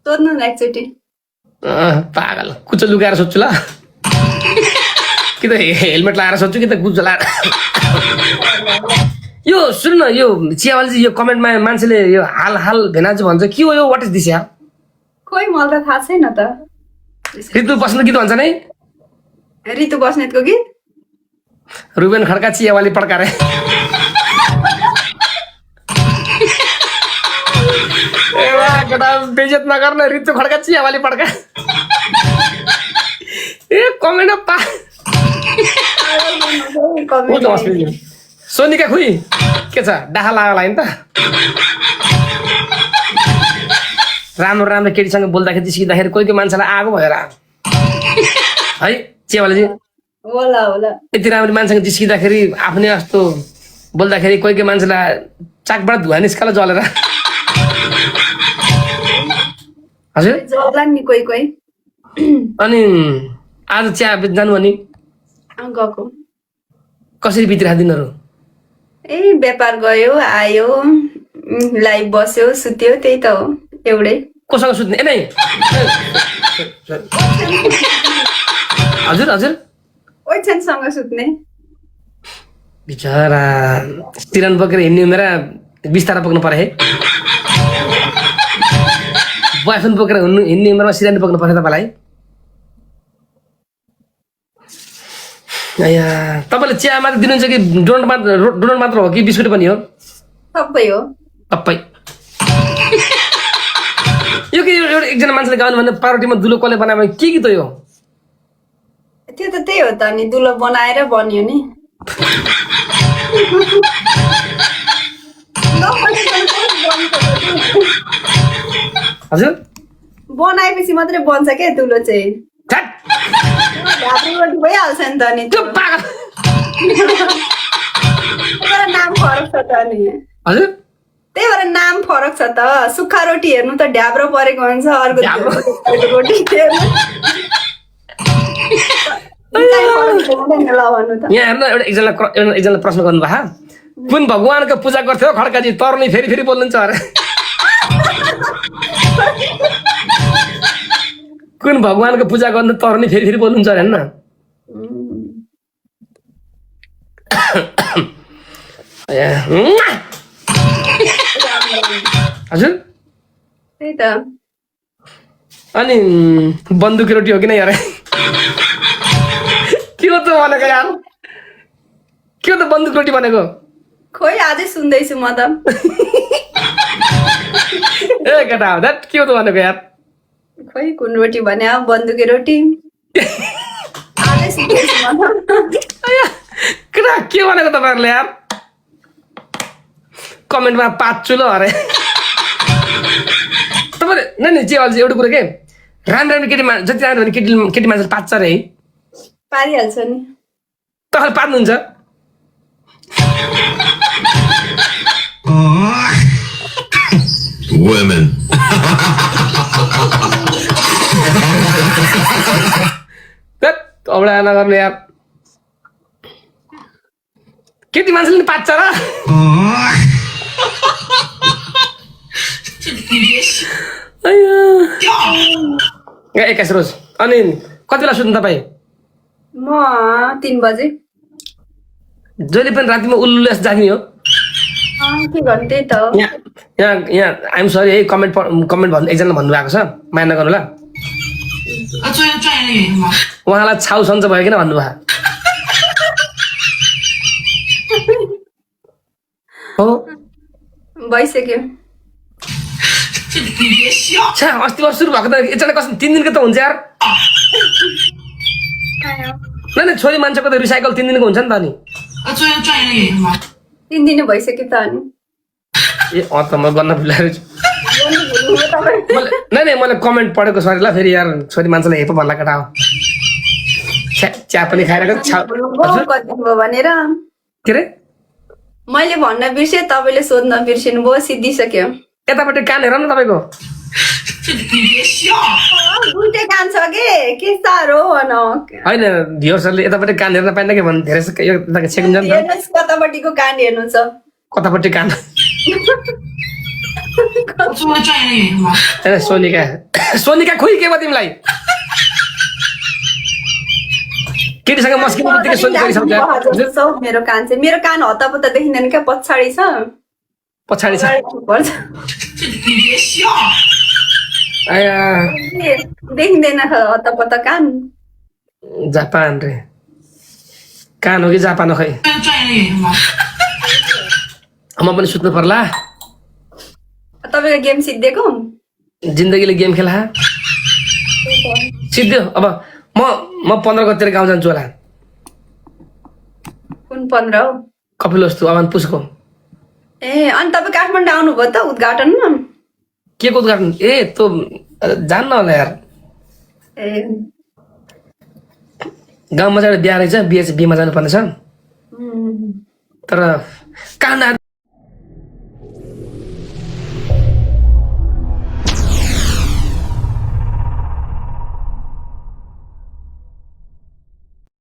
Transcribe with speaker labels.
Speaker 1: सोध्नु न एकचोटि।
Speaker 2: पागल कुचो लुकाएर सोध्छु ल कि त हेलमेट लगाएर सोध्छु कि त कुचो लगाएर यो सुन्नु न यो चियावाली चाहिँ यो कमेन्टमा मान्छेले यो हाल हाल भेनाजु भन्छ के हो यो वाट इज दिस या
Speaker 1: खोइ मलाई त थाहा छैन त।
Speaker 2: ऋतु बस्नु गीत भन्छ नि
Speaker 1: ऋतु बस्नेतको गीत
Speaker 2: रुबेन खड्का चियावाली पड्कारे बेइज्जत नगर न ऋतु खड्का चियावाली पड्का ए कमेन्ट पा सोनिका खुइ के छ डाहा लाग्यो होला नि त राम्रो राम्रो केटीसँग बोल्दाखेरि जिस्किँदाखेरि कोही कोही मान्छेलाई आगो भएर है चियावालीजी
Speaker 1: होला होला
Speaker 2: यति राम्रो मान्छेसँग जिस्किँदाखेरि आफ्नै जस्तो बोल्दाखेरि कोही कोही मान्छेलाई चाकबाट धुवा निस्काला जलेर हजुर
Speaker 1: जल्ला नि कोही कोही।
Speaker 2: अनि आज चिया बेच्न जानु अनि
Speaker 1: गएको
Speaker 2: कसरी बितिरहेको दिनहरू
Speaker 1: ए व्यापार गयो आयो लाइभ बस्यो सुत्यो त्यही त हो एउटै।
Speaker 2: कोसँग सुत्ने ए नै हजुर हजुर
Speaker 1: ओछ्यानसँग सुत्ने।
Speaker 2: बिचरा सिरान बोकेर हिँड्ने मेरा बिस्तारा बोक्नु पर्यो है बयफ्रेन्ड बोकेर हिँड्ने उमेरमा सिरान बोक्नु पर्यो तपाईँलाई। तपाईँले चिया मात्र दिनुहुन्छ कि डोनट मात्र हो कि बिस्कुट पनि हो
Speaker 1: सबै हो
Speaker 2: सबै यो कि एउटा एकजना मान्छेले गाउनु भने पारोटीमा दुलो कसले बनायो के गीत हो यो
Speaker 1: त्यो त त्यही हो त अनि दुलो बनाएर बन्यो नि।
Speaker 2: हजुर
Speaker 1: बनाएपछि मात्रै बन्छ क्या दुलो चाहिँ रोटी भइहाल्छ नि त अनि
Speaker 2: त्यो पागल
Speaker 1: नाम फरक छ त अनि
Speaker 2: हजुर
Speaker 1: त्यही भएर नाम फरक छ त। सुक्खा रोटी हेर्नु त ढ्याब्रो परेको हुन्छ अर्को रोटी
Speaker 2: यहाँ हेर्नु एउटा एकजनालाई प्रश्न गर्नु भयो कुन भगवानको पूजा गर्थ्यो खड्काजी तर्नी फेरि फेरि बोल्नुहुन्छ अरे कुन भगवानको पूजा गर्नु तर्नी फेरि फेरि बोल्नुहुन्छ अरे होइन हजुर
Speaker 1: त्यही त।
Speaker 2: अनि बन्दुकी रोटी हो कि नै यार के हो त भनेको यार के हो त बन्दुक रोटी भनेको
Speaker 1: खोइ आजै सुन्दैछु म त
Speaker 2: ए केटा हो द्याट के हो त भनेको यार
Speaker 1: खोइ कुन रोटी भने बन्दुके रोटी आजै सुन्दैछु म त
Speaker 2: केटा के भनेको तपाईँहरूले यार कमेन्टमा पाच्छु ल अरे तपाईँले नै नि चाहिँ एउटा कुरो के राम्रो राम्रो केटी जति राम्रो भने केटी मान्छेले पाच्छ अरे है
Speaker 1: पारिहाल्छ नि
Speaker 2: तपाईँले पार्नुहुन्छ
Speaker 3: Women.
Speaker 2: औडा नगर्ने यार केटी मान्छेले नि पाच्छ र एक्काइस रोज अनि कति बेला सुत्नु तपाईँ
Speaker 1: म 3 बजे
Speaker 2: जहिले पनि रातिमा उल्लु जाग्ने हो
Speaker 1: के गर्नु त्यही त हो।
Speaker 2: यहाँ आइएम सरी है कमेन्ट भन्नु एकजना भन्नुभएको छ माया नगर्नु ल उहाँलाई छाउ सन्च भयो किन भन्नुभयो हो
Speaker 1: भइसक्यो
Speaker 2: अस्ति वर्ष सुरु भएको त एकजना कस्तो 3 दिनको त हुन्छ यार नै छोरी मान्छेको त रिसाइकल 3 दिनको हुन्छ नि त अनि
Speaker 1: 3 दिन भइसक्यो त अनि
Speaker 2: ए त म गर्न भुलाएर नै मैले कमेन्ट पढेको सरी ल फेरि यार छोरी मान्छेलाई हेप भन्ला केटा हो चिया पनि खाइरहेको
Speaker 1: भनेर
Speaker 2: के रे
Speaker 1: मैले भन्न बिर्सेँ तपाईँले सोध्न बिर्सिनु भयो सिद्धिसक्यो।
Speaker 2: यतापट्टि कान हेर न तपाईँको
Speaker 1: दुईटै कान छ के साह्रो भन
Speaker 2: होइन भ्युअर्सहरूले यतापट्टि कान हेर्न पाइन्न कि भन्नु धेरै सेकेन्ड
Speaker 1: कतापट्टिको कान हेर्नु छ
Speaker 2: कतापट्टि कान ए, सोनिका सोनिका खोइ के भयो तिमीलाई केटीसँग मस्किनु बित्तिकै सोनिका गरिसक्छ
Speaker 1: जस्तो मेरो कान चाहिँ मेरो कान हतापत्ता देखिँदैन क्या पछाडि छ
Speaker 2: पछाडि छ
Speaker 1: अगाडि पर्छ
Speaker 2: आया
Speaker 1: देखिँदैन हतापत्ता कान
Speaker 2: जापान रे कान हो कि जापान हो खै म पनि सुत्नु पर्ला
Speaker 1: तपाईँको गेम सिद्धिएको
Speaker 2: जिन्दगीले गेम खेला सिद्धियो अब म 15 गतिर गाउँ जान्छु होला
Speaker 1: कुन 15 हो
Speaker 2: कपिल वस्तु अमान पुसको
Speaker 1: ए अनि तपाईँ काठमाडौँ आउनुभयो त उद्घाटनमा
Speaker 2: के को उद्घाटन ए त जान्न होला यार
Speaker 1: ए
Speaker 2: गाउँमा चाहिँ बिहा रहेछ बिहा जानुपर्ने छ तर कान